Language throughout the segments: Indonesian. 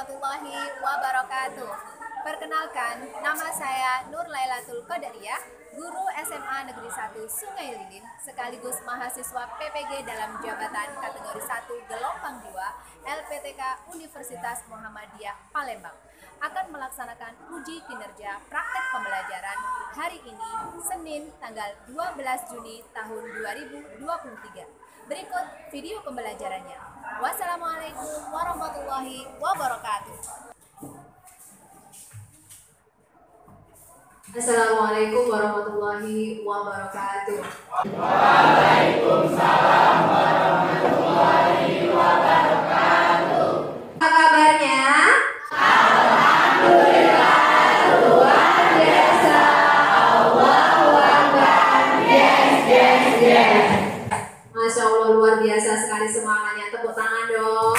warahmatullahi wabarakatuh. Perkenalkan, nama saya Nur Lailatul Qadariyah, guru SMA Negeri 1 Sungai Lilin, sekaligus mahasiswa PPG dalam jabatan kategori 1 gelombang 2 LPTK Universitas Muhammadiyah Palembang, akan melaksanakan uji kinerja praktek pembelajaran hari ini, Senin tanggal 12 Juni tahun 2023. Berikut video pembelajarannya. Wassalamualaikum warahmatullahi wabarakatuh. Assalamualaikum warahmatullahi wabarakatuh. Waalaikumsalam warahmatullahi wabarakatuh. Apa kabarnya? Alhamdulillah, luar biasa. Allahu Akbar. Yes. Masya Allah, luar biasa sekali semangatnya. Tepuk tangan dong.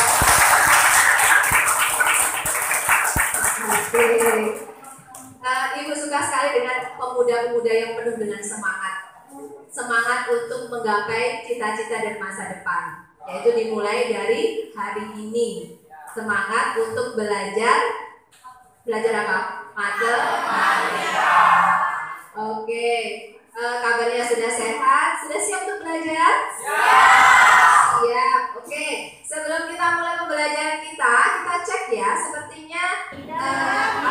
Oke. Ibu suka sekali dengan pemuda-pemuda yang penuh dengan semangat. Semangat untuk menggapai cita-cita dan masa depan. Yaitu dimulai dari hari ini. Semangat untuk belajar apa? Matematika. Oke. Kabarnya sudah sehat? Sudah siap untuk belajar? Siap. Oke. Sebelum kita mulai pembelajaran kita cek ya. Sepertinya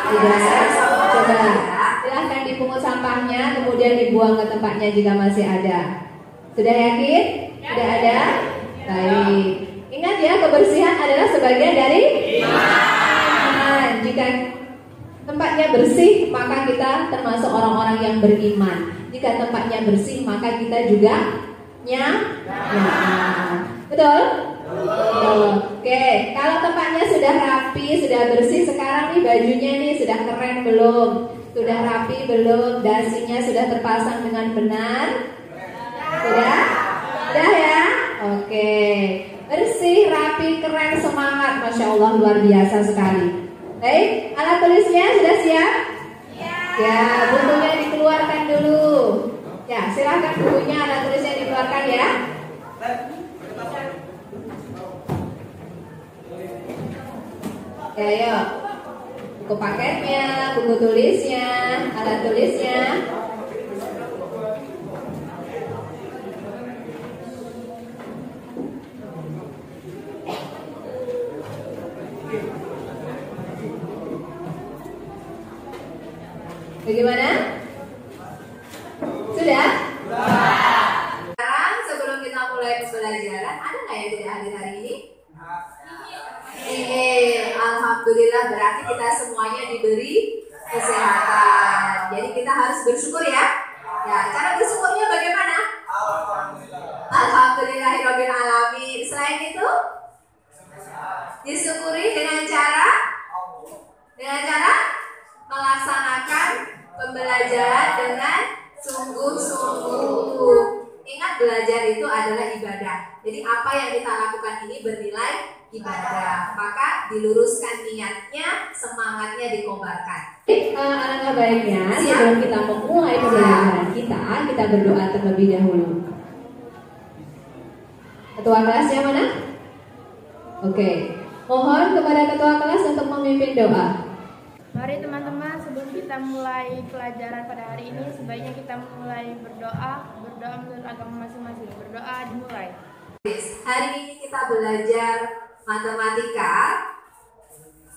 Coba silahkan dipungut sampahnya, kemudian dibuang ke tempatnya jika masih ada. Sudah yakin? Sudah ada? Baik. Ingat ya, kebersihan adalah sebagian dari iman. Jika tempatnya bersih, maka kita termasuk orang-orang yang beriman. Jika tempatnya bersih, maka kita juga nyaman. Betul? Oke, kalau tempatnya sudah rapi, sudah bersih, sekarang nih bajunya nih sudah keren belum? Sudah rapi belum? Dasinya sudah terpasang dengan benar? Sudah? Sudah ya? Oke, bersih, rapi, keren, semangat, Masya Allah, luar biasa sekali. Baik, alat tulisnya sudah siap? Ya, bukunya dikeluarkan dulu. Ya, silahkan bukunya, alat tulisnya dikeluarkan ya. Ya, ayo. Buku paketnya, buku tulisnya, alat tulisnya. Bagaimana? Sudah? sekarang sebelum kita mulai pembelajaran, ada nggak yang tidak hadir hari ini? Alhamdulillah, berarti kita semuanya diberi kesehatan. Jadi kita harus bersyukur ya. Ya, cara bersyukurnya bagaimana? Alhamdulillahirabbil alamin. Selain itu, disyukuri dengan cara melaksanakan pembelajaran dengan sungguh-sungguh. Ingat, belajar itu adalah ibadah. Jadi apa yang kita lakukan ini bernilai ibadah. Maka diluruskan niatnya, semangatnya dikobarkan. Alangkah baiknya sebelum kita memulai pembelajaran kita berdoa terlebih dahulu. Ketua kelasnya mana? Oke, mohon kepada ketua kelas untuk memimpin doa. Mari teman-teman, sebelum kita mulai pelajaran pada hari ini, sebaiknya kita mulai berdoa menurut agama masing-masing. Berdoa dimulai. Hari ini kita belajar matematika,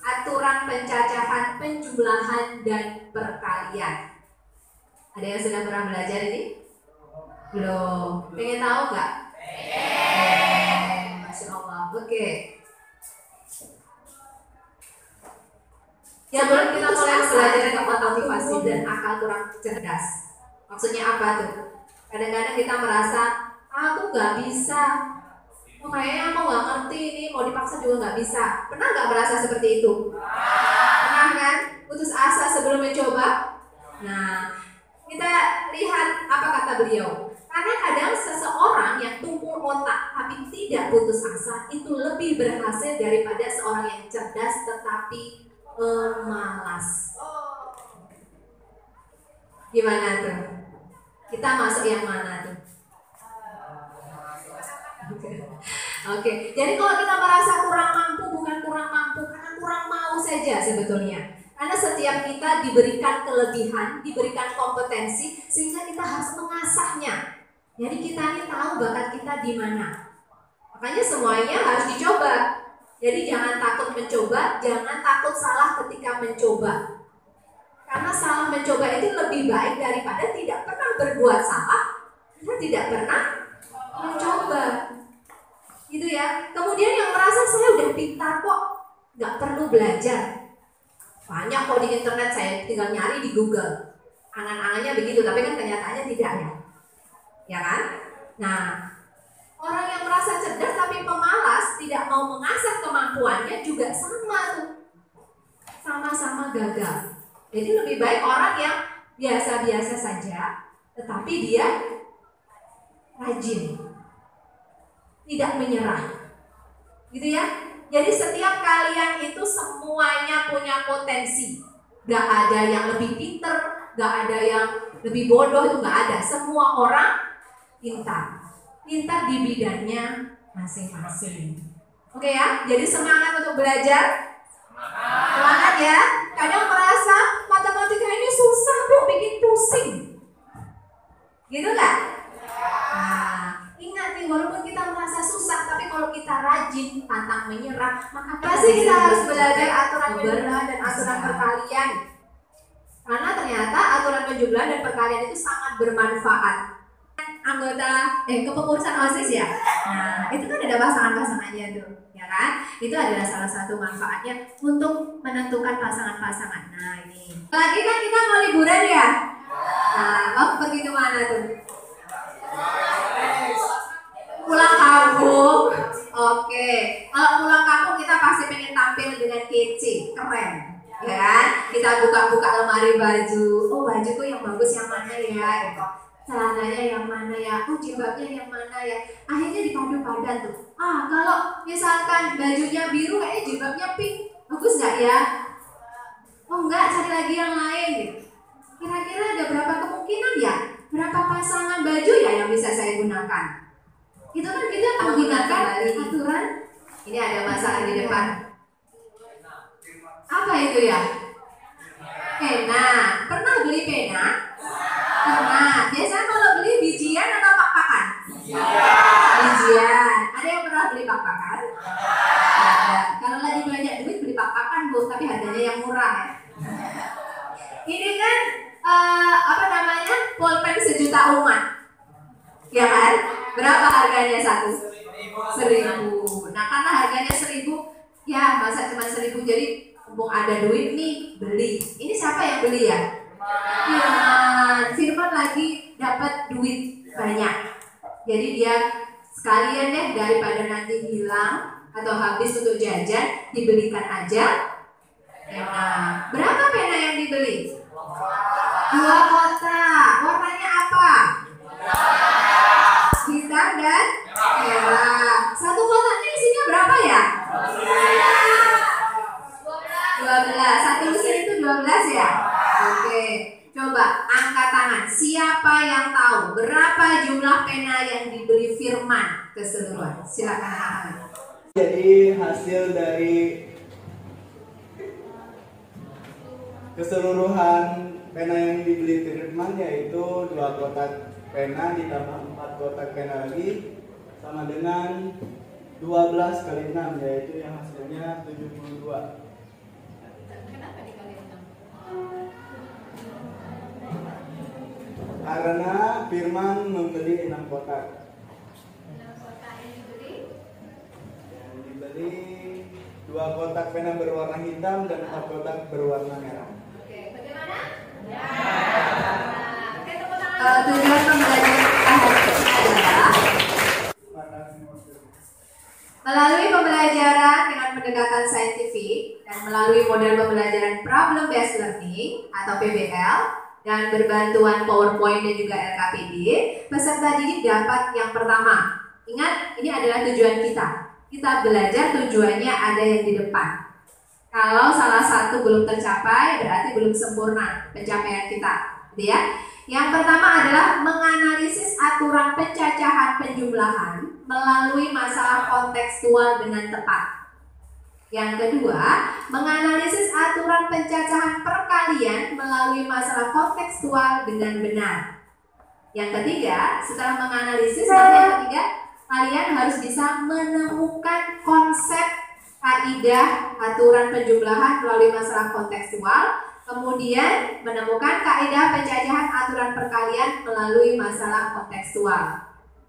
aturan pencacahan, penjumlahan, dan perkalian. Ada yang sudah pernah belajar ini? Belum. Pengen tahu nggak? Masya Allah. Oke. Sebelum kita mulai belajar tentang motivasi dan akal kurang cerdas. Maksudnya apa tuh? Kadang-kadang kita merasa, aku nggak bisa. Kayaknya aku nggak ngerti ini, mau dipaksa juga nggak bisa. Pernah nggak merasa seperti itu? Pernah kan? Putus asa sebelum mencoba? Nah, kita lihat apa kata beliau. Karena kadang seseorang yang tumpul otak tapi tidak putus asa itu lebih berhasil daripada seorang yang cerdas tetapi malas. Gimana tuh? Kita masuk yang mana tuh? Oke, jadi kalau kita merasa kurang mampu, bukan kurang mampu, karena kurang mau saja sebetulnya. Karena setiap kita diberikan kelebihan, diberikan kompetensi, sehingga kita harus mengasahnya. Jadi kita ini tahu bakat kita di mana. Makanya semuanya harus dicoba. Jadi jangan takut mencoba, jangan takut salah ketika mencoba. Karena salah mencoba itu lebih baik daripada tidak pernah berbuat salah, kita tidak pernah mencoba. Gitu ya. Kemudian yang merasa saya udah pintar kok, nggak perlu belajar. Banyak kok di internet, saya tinggal nyari di Google. Angan-angannya begitu, tapi kan kenyataannya tidak ya. Ya kan? Nah, orang yang merasa cerdas tapi pemalas, tidak mau mengasah kemampuannya juga sama tuh. Sama-sama gagal. Jadi lebih baik orang yang biasa-biasa saja, tetapi dia rajin. Tidak menyerah, gitu ya. Jadi setiap kalian itu semuanya punya potensi. Gak ada yang lebih pinter, gak ada yang lebih bodoh, itu gak ada. Semua orang pintar di bidangnya masing-masing. Oke ya, jadi semangat untuk belajar. Semangat ya. Kadang merasa matematika ini susah bu, bikin pusing. Gitu gak? Nah, ingat nih, walaupun kita merasa susah, tapi kalau kita rajin, pantang menyerah, maka pasti kita harus belajar aturan penjumlahan dan aturan perkalian. Karena ternyata aturan penjumlahan dan perkalian itu sangat bermanfaat. Anggota kepengurusan OSIS ya. Nah, itu kan ada pasangan-pasangannya tuh, ya kan? Itu adalah salah satu manfaatnya untuk menentukan pasangan-pasangan. Nah, ini. Lagi kan kita mau liburan ya? Nah, kamu pergi ke mana tuh? Pulang kampung. Oke. Kalau pulang kampung kita pasti pengen tampil dengan kece, keren. Ya kan? Kita buka-buka lemari baju. Oh, bajuku yang bagus yang mana ya? Celananya yang mana ya? Oh, jilbabnya yang mana ya? Akhirnya dipadu-padan tuh. Ah, kalau misalkan bajunya biru kayaknya jilbabnya pink. Bagus nggak ya? Oh enggak, cari lagi yang lain gitu. Kira-kira ada berapa kemungkinan ya? Berapa pasangan baju ya yang bisa saya gunakan? Itu kan kita menggunakan aturan. Ini ada masalah di depan. Apa itu ya? Pena. Pernah beli pena? Pernah. Biasanya kalau beli bijian atau pak-pakan? Bijian. Ada yang pernah beli pak-pakan? Ada. Kalau lagi banyak duit beli pak-pakan bu, tapi harganya yang murah ya. Ini kan pulpen sejuta umat, ya kan? Berapa harganya satu? 1.000. Nah karena harganya 1.000, ya masa cuma 1.000, jadi mumpung ada duit nih beli. Ini siapa yang beli ya? Firman lagi dapat duit banyak, jadi dia sekalian deh daripada nanti hilang atau habis untuk jajan, dibelikan aja pena. Berapa pena yang dibeli? 2 kotak. Warnanya apa? Hitam dan merah. Satu kotaknya isinya berapa ya? 12. Satu mesin itu 12 ya? Oke. Coba angkat tangan. Siapa yang tahu berapa jumlah pena yang dibeli Firman keseluruhan? Silakan. Jadi hasil dari keseluruhan pena yang dibeli Firman yaitu 2 kotak pena ditambah 4 kotak pena lagi sama dengan 12 kali 6, yaitu yang hasilnya 72. Kenapa dikali 6? Karena Firman membeli 6 kotak. 6 kotak yang dibeli? Yang dibeli 2 kotak pena berwarna hitam dan 4 kotak berwarna merah. Oke, bagaimana? Ya. Oke, tepuk tangan. Tujuan pembelajaran kita hari ini adalah melalui pembelajaran dengan pendekatan saintifik dan melalui model pembelajaran problem based learning atau PBL dan berbantuan PowerPoint dan juga LKPD, peserta didik dapat yang pertama. Ingat, ini adalah tujuan kita. Kita belajar tujuannya ada yang di depan. Kalau salah satu belum tercapai, berarti belum sempurna pencapaian kita, gitu ya. Yang pertama adalah menganalisis aturan pencacahan penjumlahan melalui masalah kontekstual dengan tepat. Yang kedua, menganalisis aturan pencacahan perkalian melalui masalah kontekstual dengan benar. Yang ketiga, setelah menganalisis, kalian harus bisa menemukan konsep kaidah aturan penjumlahan melalui masalah kontekstual, kemudian menemukan kaidah pencacahan aturan perkalian melalui masalah kontekstual.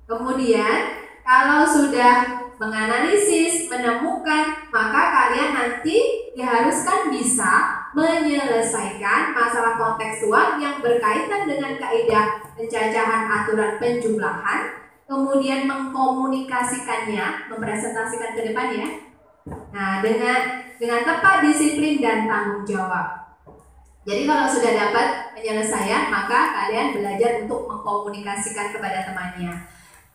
Kemudian, kalau sudah menganalisis, menemukan, maka kalian nanti diharuskan bisa menyelesaikan masalah kontekstual yang berkaitan dengan kaidah pencacahan aturan penjumlahan, kemudian mengkomunikasikannya, mempresentasikan ke depan ya. Nah, dengan tepat, disiplin dan tanggung jawab. Jadi kalau sudah dapat penyelesaian, maka kalian belajar untuk mengkomunikasikan kepada temannya.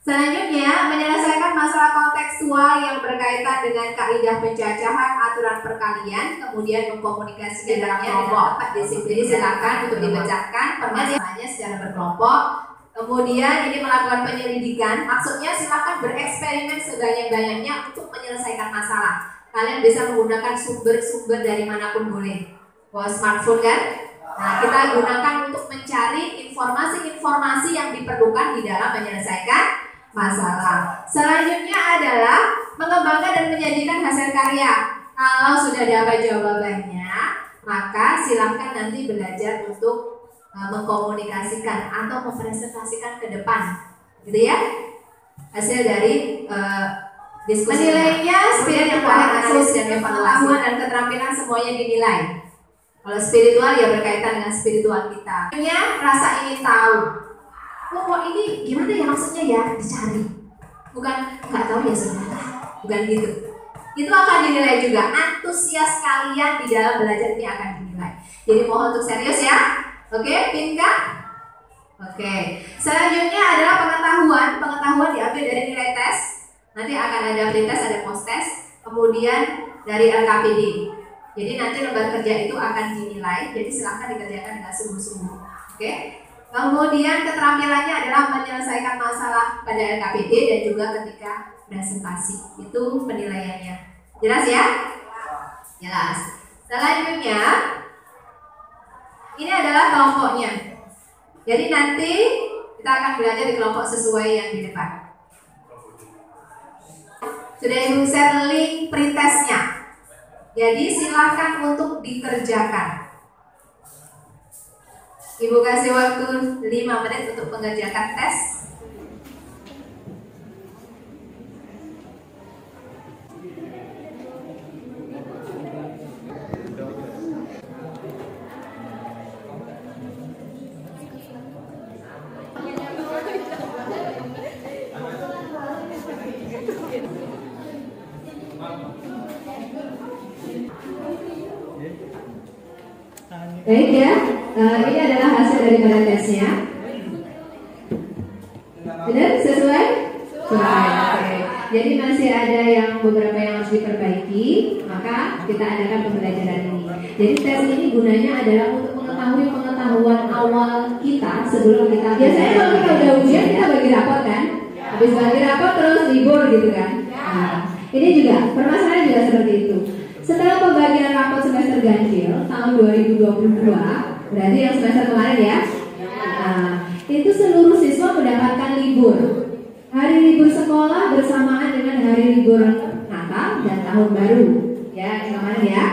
Selanjutnya, menyelesaikan masalah kontekstual yang berkaitan dengan kaidah pencacahan aturan perkalian, kemudian mengkomunikasikannya dengan tepat, disiplin. Silakan untuk dibacakan permasalahannya secara berkelompok. Kemudian ini melakukan penyelidikan, maksudnya silakan bereksperimen sebanyak-banyaknya untuk menyelesaikan masalah. Kalian bisa menggunakan sumber-sumber dari manapun boleh. Smartphone kan? Nah, kita gunakan untuk mencari informasi-informasi yang diperlukan di dalam menyelesaikan masalah. Selanjutnya adalah mengembangkan dan menyajikan hasil karya. Kalau sudah dapat jawabannya, maka silakan nanti belajar untuk mengkomunikasikan atau mempresentasikan ke depan, gitu ya, hasil dari diskusi. Menilainya spiritual, analisis dan evaluasi dan keterampilan semuanya dinilai. Kalau spiritual ya berkaitan dengan spiritual kita. Rasa ingin tahu. Oh ini gimana ya maksudnya ya, dicari. Bukan nggak tahu ya sebenarnya. Bukan gitu. Itu akan dinilai juga. Antusias kalian di dalam belajar ini akan dinilai. Jadi mohon untuk serius ya. Oke, Pinka? Oke. Selanjutnya adalah pengetahuan. Pengetahuan diambil dari nilai tes. Nanti akan ada pretest, ada post test. Kemudian dari LKPD. Jadi nanti lembar kerja itu akan dinilai, jadi silahkan dikerjakan dengan sungguh-sungguh. Oke. Kemudian keterampilannya adalah menyelesaikan masalah pada LKPD dan juga ketika presentasi. Itu penilaiannya. Jelas ya? Jelas. Selanjutnya, ini adalah kelompoknya. Jadi nanti kita akan belajar di kelompok sesuai yang di depan. Sudah Ibu share link pretestnya. Jadi silahkan untuk dikerjakan. Ibu kasih waktu 5 menit untuk mengerjakan tes. Baik ya, ini adalah hasil daripada tesnya. Benar? Sesuai? Sesuai. Oke. Jadi masih ada yang beberapa yang harus diperbaiki, maka kita adakan pembelajaran ini. Jadi tes ini gunanya adalah untuk mengetahui pengetahuan awal kita sebelum kita. Biasanya kalau kita udah ujian kita bagi rapot kan? Habis bagi rapot terus libur gitu kan? Nah, ini juga permasalahan juga seperti itu. Setelah pembagian rapot semester ganjil tahun 2022, berarti yang semester kemarin ya, itu seluruh siswa mendapatkan libur. Hari libur sekolah bersamaan dengan hari libur Natal dan Tahun Baru, ya kemarin ya.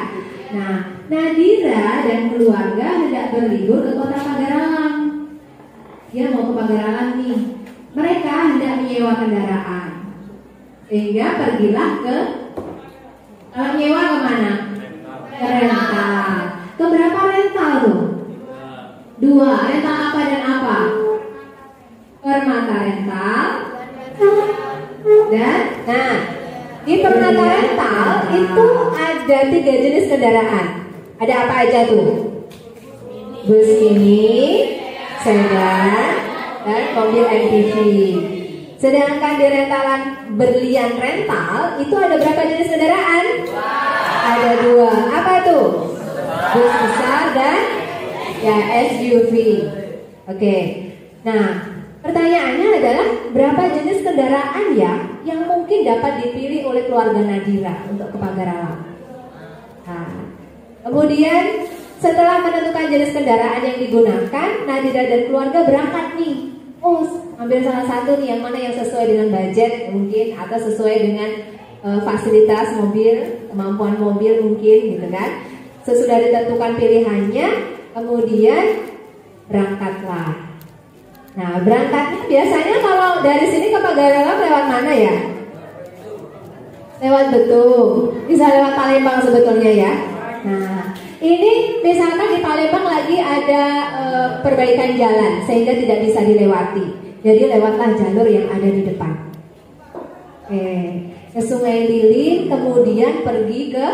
Nah, Nadira dan keluarga hendak berlibur ke kota Pagaralang. Dia mau ke Pagaralang nih. Mereka hendak menyewa kendaraan, sehingga pergilah ke nyewa kemana? Ke rental. Keberapa rental tuh? 2. Rental apa dan apa? Permata rental. Dan, nah, di Permata rental itu ada 3 jenis kendaraan. Ada apa aja tuh? Bus mini, sedan, dan mobil MPV. Sedangkan di rentalan Berlian Rental itu ada berapa jenis kendaraan? Ada 2. Apa tuh? Bus besar dan ya SUV. Oke. Nah, pertanyaannya adalah berapa jenis kendaraan ya yang mungkin dapat dipilih oleh keluarga Nadira untuk ke Pagar Alam? Nah, kemudian setelah menentukan jenis kendaraan yang digunakan, Nadira dan keluarga berangkat nih. Oh, ambil salah satu nih yang mana yang sesuai dengan budget mungkin atau sesuai dengan fasilitas mobil, kemampuan mobil mungkin gitu kan. Sesudah ditentukan pilihannya, kemudian berangkatlah. Nah, berangkatnya biasanya kalau dari sini ke Pagar Alam lewat mana ya? Lewat Betung. Bisa lewat Palembang sebetulnya ya. Nah, ini misalkan di Palembang lagi ada perbaikan jalan sehingga tidak bisa dilewati. Jadi lewatlah jalur yang ada di depan. Ke Sungai Lilin, kemudian pergi ke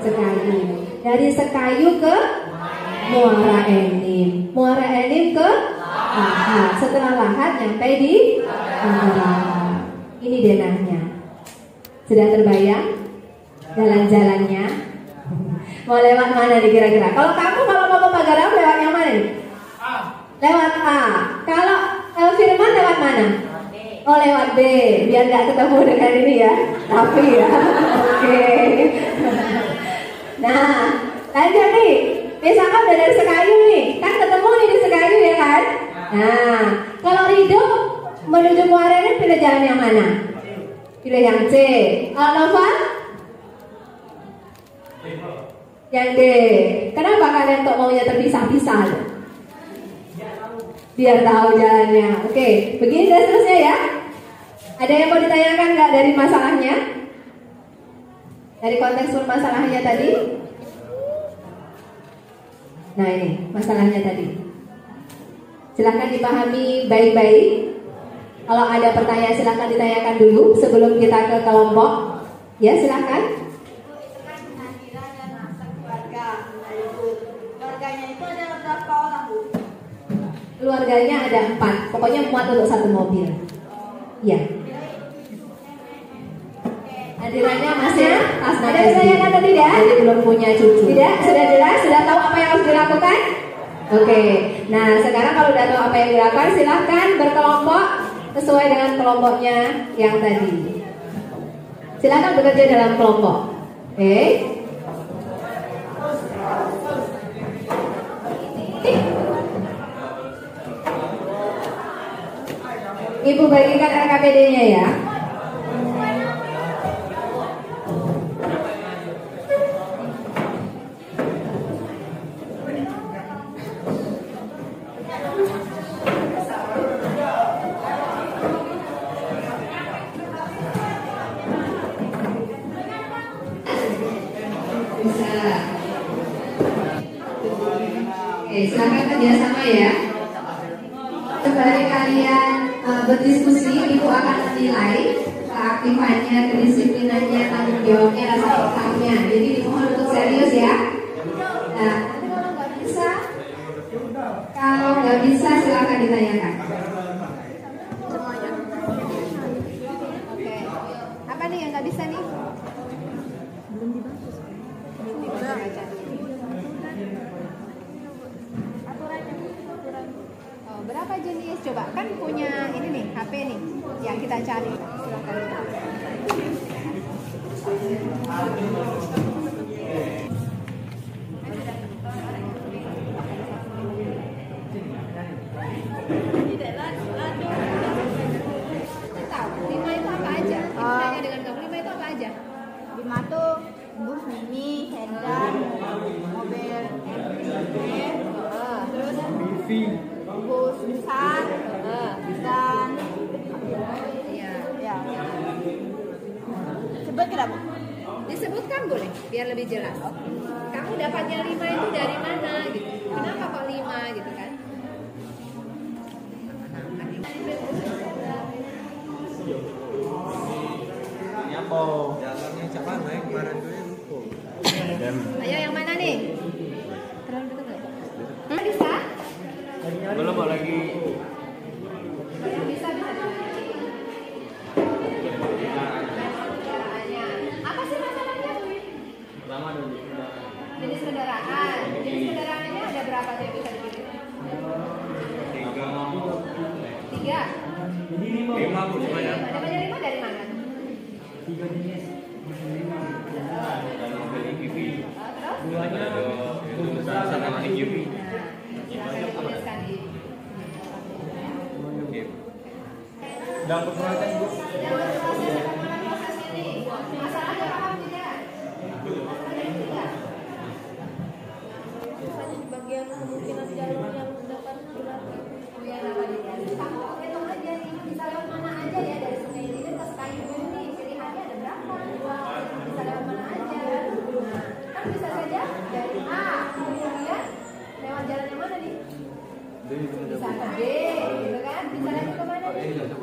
Sekayu. Dari Sekayu ke Muara Enim. Muara Enim ke Lahat. Setelah Lahat nyampe di Pagar Alam. Ini denahnya. Sudah terbayang jalan-jalannya? Mau lewat mana nih kira-kira? Kalau kamu kalau mau ke Pagar Alam lewat yang mana nih? Lewat A. Kalau Firman lewat mana? Oh, lewat B. Biar nggak ketemu dengan ini ya. Tapi ya. Oke. Nah, lanjut nih. Misalkan udah dari Sekayu nih, kan ketemu nih di Sekayu ya kan? Nah, kalau Rido menuju Muara Enim pilih jalan yang mana? Pilih yang C. Kalau Nova? Yang D. Kenapa kalian kok maunya terpisah-pisah? Biar tahu jalannya. Oke, begini dan seterusnya ya. Ada yang mau ditanyakan nggak dari masalahnya? Dari konteks permasalahannya tadi? Nah ini masalahnya tadi. Silahkan dipahami baik-baik. Kalau ada pertanyaan silahkan ditanyakan dulu sebelum kita ke kelompok. Ya silahkan. Keluarganya itu ada berapa orang, Bu? Keluarganya ada 4. Pokoknya muat untuk satu mobil. Ya. Hadirannya masih ada pertanyaan atau tidak? Jadi belum punya cucu. Tidak? Sudah jelas? Sudah tahu apa yang harus dilakukan? Oke. Nah sekarang kalau sudah tahu apa yang dilakukan, silahkan berkelompok sesuai dengan kelompoknya yang tadi. Silahkan bekerja dalam kelompok. Oke. Ibu bagikan RKPD-nya ya. Silakan kerjasama ya. Sebagai kalian berdiskusi, Ibu akan menilai keaktifannya, kedisiplinannya, tanggung jawabnya, rasa pekamnya. Jadi dimohon untuk serius ya. Nah, kalau nggak bisa silakan ditanyakan. Oke. Apa nih yang nggak bisa nih? Belum dibahas. Berapa jenis? Coba kan punya ini nih HP nih yang kita cari. Silakan. Tahu 5 itu apa aja? Ibu tanya dengan kamu 5 itu apa aja? 5 tuh bus mini, sedan, mobil MPV, terus bus besar, dan Iya. ya. Sebut kira, Bu? Disebutkan boleh biar lebih jelas. Kamu dapatnya 5 itu dari mana gitu? Kenapa kok 5 gitu kan? Nyambo. Jalannya siapa naik kemarin tuh lupa. Ayo yang mana nih? Terlalu dekat nggak? Bisa? Belum lagi. Bisa. Apa sih masalahnya? Pertama dulu. Jenis kendaraan. Jenis kendaraannya ada berapa tuh yang bisa dipilih? 3, 3 jenis musliman. Duanya besar sama tinggi. Dapat perhatian Bu. Misalnya di bagian kemungkinan jalur yang dapat dilalui. Kamu hitung aja nih, bisa lewat mana aja ya dari Sungai Lilin ke Sekayu ini. Pilihannya ada berapa? Bisa lewat mana aja. Nah, kan bisa saja dari A, kemudian lewat jalan yang mana nih? Bisa ke B, gitu kan? Bisa lagi ke mana nih? Jalan ke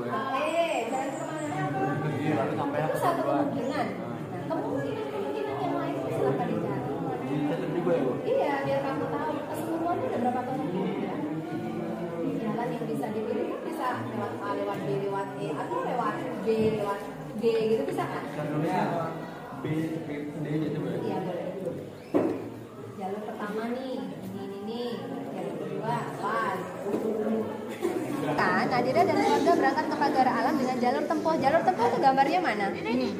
mana? Itu satu kemungkinan. Nah, kemungkinan yang lain itu silahkan dicari. Iya, biar kamu tahu keseluruhannya ada berapa kemungkinan. Jalan yang bisa dipilih kan bisa lewat A, lewat B, lewat E, atau lewat B, lewat G gitu bisa kan? B, D gitu Bu. Iya boleh. Jalur pertama nih, ini nih. Jalur kedua apa? Kan Nadira dan keluarga berangkat ke Pagar Alam dengan jalur tempuh. Jalur tempuh itu gambarnya mana?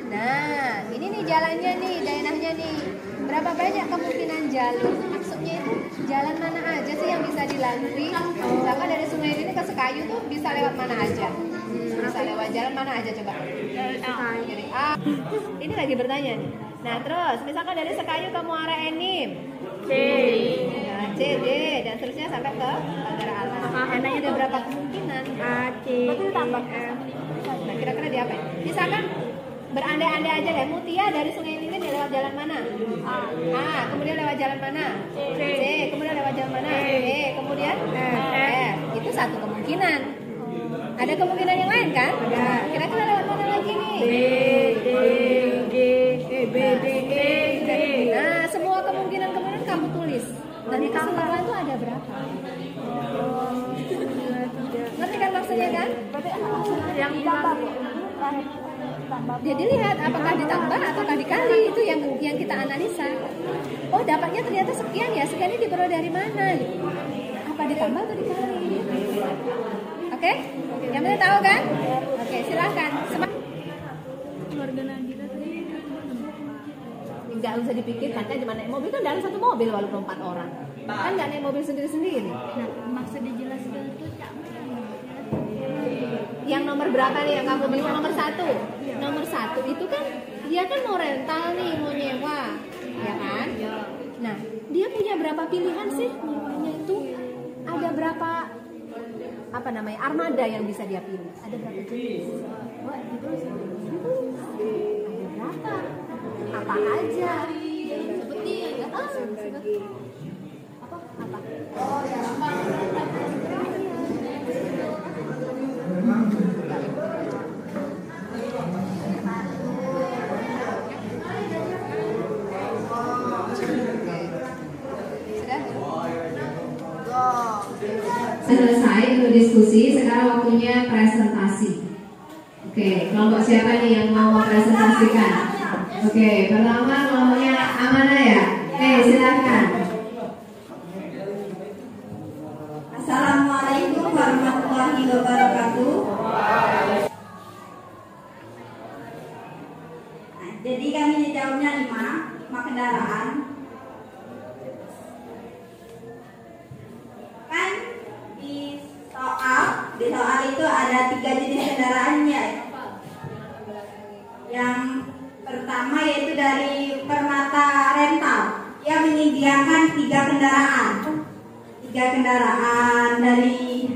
Nah, ini nih jalannya nih, daerahnya nih. Berapa banyak kemungkinan jalur? Maksudnya itu jalan mana aja sih yang bisa dilalui? Misalkan dari Sungai Lilin ke Sekayu tuh bisa lewat mana aja? Bisa lewat jalan mana aja coba? Dari A. Ini lagi bertanya nih. Nah terus, misalkan dari Sekayu ke Muara Enim, C. nah, C, D, dan seterusnya sampai ke Pagar Alam. Karena ada berapa kemungkinan? A, C, Betul tambah. Nah kira-kira di apa? Misalkan berandai-andai aja deh, Mutia dari Sungai Lilin dia lewat jalan mana? A, kemudian lewat jalan mana? C, kemudian lewat jalan mana? E, kemudian F. Itu satu kemungkinan. Ada kemungkinan yang lain kan? Nah, kira-kira lewat mana lagi nih? B, D, G, B, D, E, G. Nah, semua kemungkinan kamu tulis. Nanti keseluruhan tuh ada berapa? Ngerti kan maksudnya kan? Yang ditambah. Jadi lihat apakah ditambah ataukah dikali, itu yang kita analisa. Oh dapatnya ternyata sekian ya, sekian ini diperoleh dari mana? Apa ditambah atau dikali? Oke? Yang penting tahu kan? Oke, silahkan. Keluarga Nadira tadi Nggak usah dipikirkan kan, cuma naik mobil kan dalam satu mobil walaupun 4 orang. Kan nggak naik mobil sendiri-sendiri. Nah, maksud dijelaskan itu Yang nomor berapa nih yang kamu bilang? Nomor 1. Nomor 1 itu kan dia kan mau rental nih, mau nyewa, ya kan? Nah, dia punya berapa pilihan sih nyewanya itu? Ada berapa armada yang bisa dia pilih? Ada berapa jenis? Wah, itu ada berapa? Apa aja? Seperti apa? Oh ya, Selesai untuk diskusi, sekarang waktunya presentasi. Oke, kelompok siapa nih yang mau mempresentasikan? Oke, pertama kelompoknya Amanah ya. Silakan. Assalamualaikum warahmatullahi wabarakatuh. Nah, jadi kami jawabnya 5 kendaraan. Kan di soal itu ada 3 jenis kendaraannya. Yang pertama yaitu dari Permata Rental yang menyediakan 3 kendaraan. 3 kendaraan dari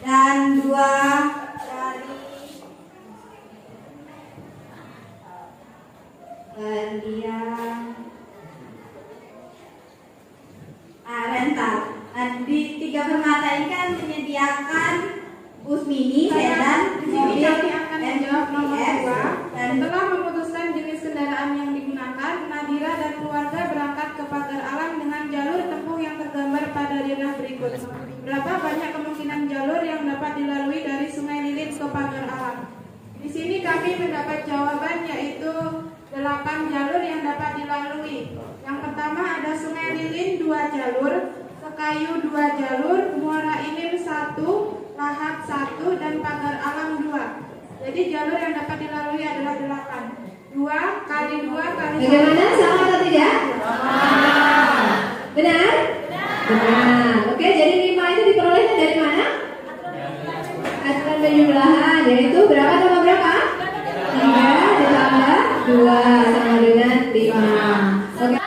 dan 2 dari rental. Dan di 3 permata ini kan menyediakan bus mini, sedan, mobil, menjawab nomor 2. dan Setelah memutuskan jenis kendaraan yang digunakan, Nadira dan keluarga berangkat ke Pagar Alam dengan jalur tempuh yang tergambar pada diagram berikut. Berapa banyak kemungkinan jalur yang dapat dilalui dari Sungai Lilin ke Pagar Alam? Di sini kami mendapat jawaban yaitu 8 jalur yang dapat dilalui. Yang pertama ada Sungai Lilin 2 jalur, Sekayu 2 jalur, Muara Inim 1, Lahat 1, dan Pagar Alam 2. Jadi jalur yang dapat dilalui adalah 8. 2 kali 2 kali 1. Bagaimana? Sama atau tidak? Benar? Benar. Oke, jadi 5 itu diperolehnya dari mana? Aturan penjumlahan, yaitu berapa tambah berapa? 3 ditambah 2 sama dengan 5. Oke.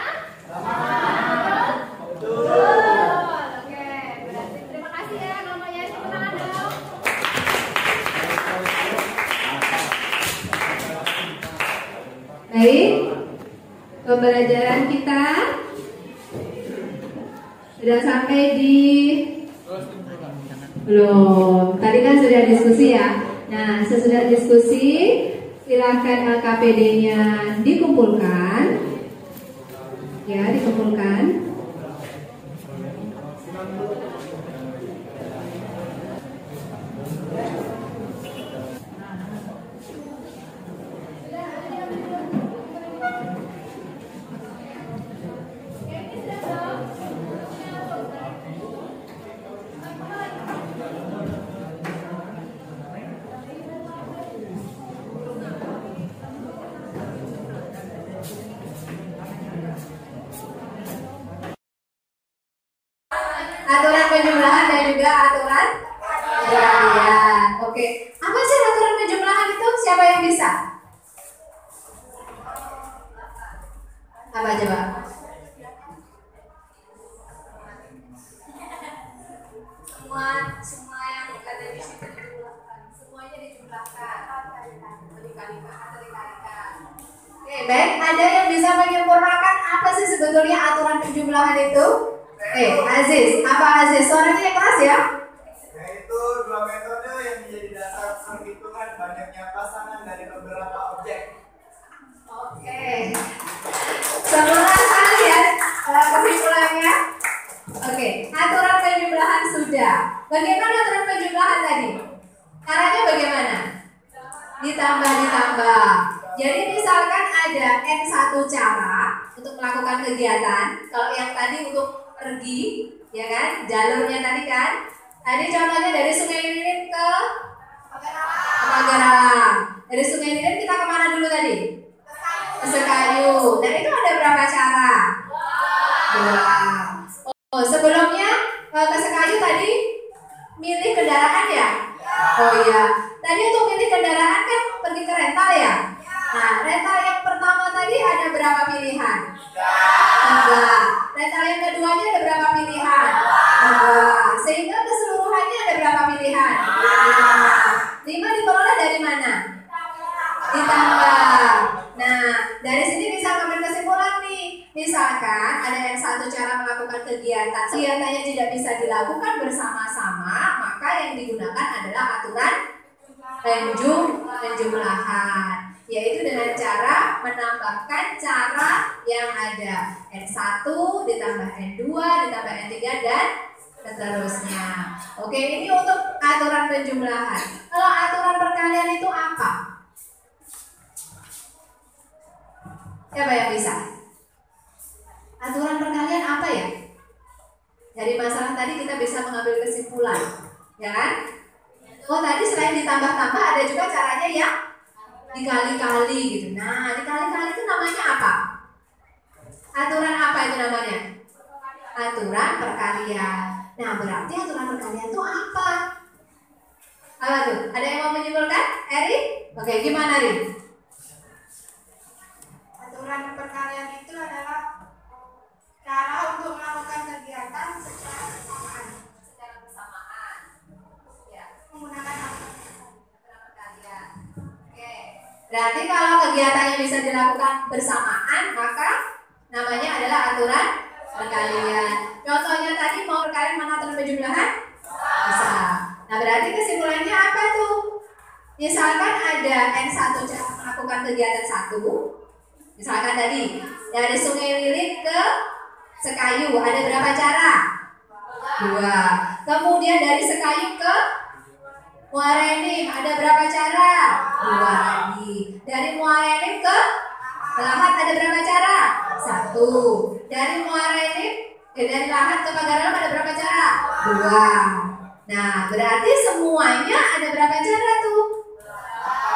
Baik, pembelajaran kita sudah sampai di belum. Tadi kan sudah diskusi ya. Nah, sesudah diskusi, silakan LKPD-nya dikumpulkan. Ya, dikumpulkan. Aturan penjumlahan dan juga aturan peralihan. Oke, apa sih aturan penjumlahan itu? Siapa yang bisa? Apa coba? Semua yang ada di situ dijumlahkan. Semuanya dijumlahkan. Dikalikan. Oke, baik. Ada yang bisa menyempurnakan apa sih sebetulnya aturan penjumlahan itu? Aziz, apa Aziz? Suaranya yang keras ya? Yaitu 2 metode yang menjadi dasar perhitungan banyaknya pasangan dari beberapa objek. Oke. Sempurna sekali ya kesimpulannya. Oke, aturan penjumlahan sudah. Bagaimana aturan penjumlahan tadi? Caranya bagaimana? Ditambah. Jadi misalkan ada N1 cara untuk melakukan kegiatan. Kalau yang tadi untuk pergi, ya kan? Jalurnya tadi kan? Tadi contohnya dari Sungai Lilin ke Pagar Alam. Dari Sungai Lilin kita kemana dulu tadi? Ke Sekayu. Dan itu ada berapa cara? 2. Oh, sebelumnya ke Sekayu tadi milih kendaraan ya? Oh iya. Tadi untuk milih kendaraan kan pergi ke rental ya? Nah, rental yang pertama tadi ada berapa pilihan? 3. Rental yang keduanya ada berapa pilihan? 2. Sehingga keseluruhannya ada berapa pilihan? 5 diperoleh dari mana? Ditambah. Nah, dari sini bisa ngambil kesimpulan nih. Misalkan ada yang satu cara melakukan kegiatan, kegiatannya tidak bisa dilakukan bersama-sama, maka yang digunakan adalah aturan penjumlahan, yaitu dengan cara menambahkan cara yang ada N1 ditambah N2 ditambah N3 dan seterusnya. Oke, ini untuk aturan penjumlahan. Kalau aturan perkalian itu apa? Siapa yang bisa? Aturan perkalian apa ya? Dari masalah tadi kita bisa mengambil kesimpulan, ya kan? Oh, tadi selain ditambah-tambah ada juga caranya ya dikali-kali gitu. Nah, dikali-kali itu namanya apa? Aturan apa itu namanya? Aturan perkalian. Nah, berarti aturan perkalian itu apa? Apa tuh? Ada yang mau menyimpulkan? Eri? Oke, gimana Ri? Aturan perkalian itu adalah cara untuk melakukan kegiatan secara bersamaan. Ya. Menggunakan Aturan perkalian. Oke. Berarti kalau kegiatannya bisa dilakukan bersamaan, maka namanya adalah aturan perkalian. Contohnya tadi mau perkalian mana aturan penjumlahan? Bisa. Nah, berarti kesimpulannya apa tuh? Misalkan ada N1 cara melakukan kegiatan 1. Misalkan tadi dari Sungai Lilin ke Sekayu ada berapa cara? 2. Kemudian dari Sekayu ke Muara Enim ada berapa cara? 2 lagi. Dari Muara Enim ke Lahat ada berapa cara? 1. Dari Muara Enim Oke, dari lahat ke pagar alam ada berapa cara? 2. Nah, berarti semuanya ada berapa cara tuh?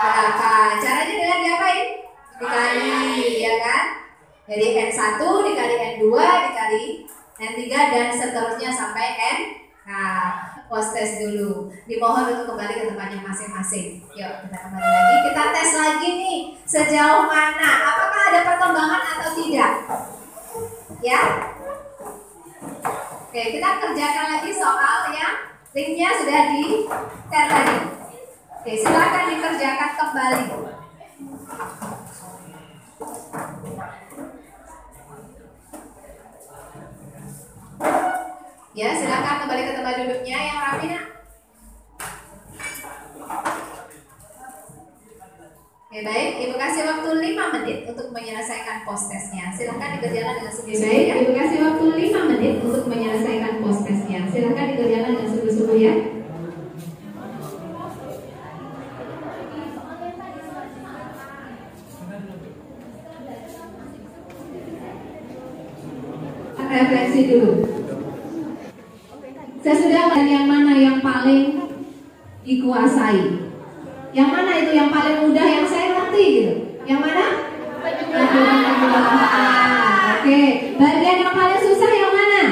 Berapa? Caranya dengan diapain? Dikali, ya kan? Jadi N1 dikali N2 dikali N3 dan seterusnya sampai N. Nah, post tes dulu. Dimohon untuk kembali ke tempatnya masing-masing. Yuk, kita kembali lagi. Kita tes lagi nih. Sejauh mana? Apakah ada perkembangan atau tidak? Ya? Oke, kita kerjakan lagi soal yang linknya sudah di-share tadi. Oke, silakan dikerjakan kembali. Ya, silakan kembali ke tempat duduknya yang rapi, nak. Oke, baik. Ibu kasih waktu 5 menit untuk menyelesaikan post testnya. Silakan dikerjakan dengan sungguh-sungguh. Baik, Ibu kasih waktu 5 menit untuk menyelesaikan post testnya. Silakan dikerjakan dengan sungguh-sungguh ya. Refleksi dulu. Saya sudah melihat yang mana yang paling dikuasai. Yang mana itu yang paling mudah yang saya ngerti gitu. Yang mana? Oke, bagian yang paling susah yang mana?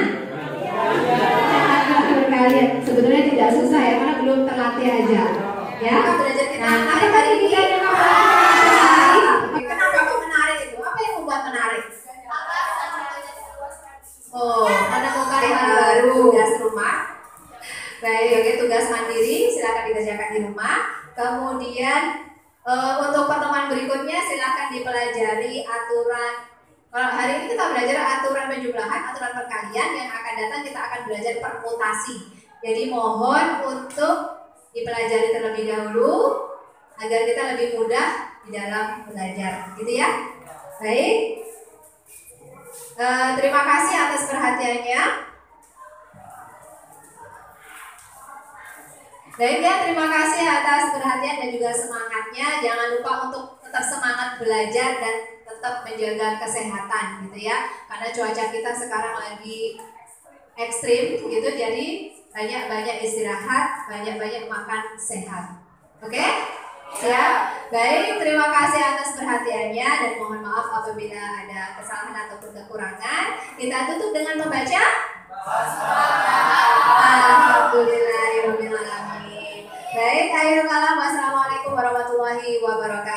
Kalian sebenarnya tidak susah ya karena belum terlatih aja. Ya. Nah, hari ini kenapa kok menarik itu? Apa yang membuat menarik? Oh, menemukan hal baru, tugas rumah. Baik, oke, tugas mandiri silakan dikerjakan di rumah. Kemudian untuk pertemuan berikutnya silakan dipelajari aturan. Kalau hari ini kita belajar aturan penjumlahan, aturan perkalian. Yang akan datang kita akan belajar permutasi. Jadi mohon untuk dipelajari terlebih dahulu agar kita lebih mudah di dalam belajar, gitu ya. Baik. Terima kasih atas perhatiannya. Baik ya, terima kasih atas perhatian dan juga semangatnya. Jangan lupa untuk tetap semangat belajar dan tetap menjaga kesehatan gitu ya. Karena cuaca kita sekarang lagi ekstrim gitu, jadi banyak-banyak istirahat, banyak-banyak makan sehat. Oke? Siap? Baik, terima kasih atas perhatiannya dan mohon maaf apabila ada kesalahan ataupun kekurangan. Kita tutup dengan membaca Alhamdulillahirobbilalamin. Baik, akhirul kalam. Wassalamualaikum warahmatullahi wabarakatuh.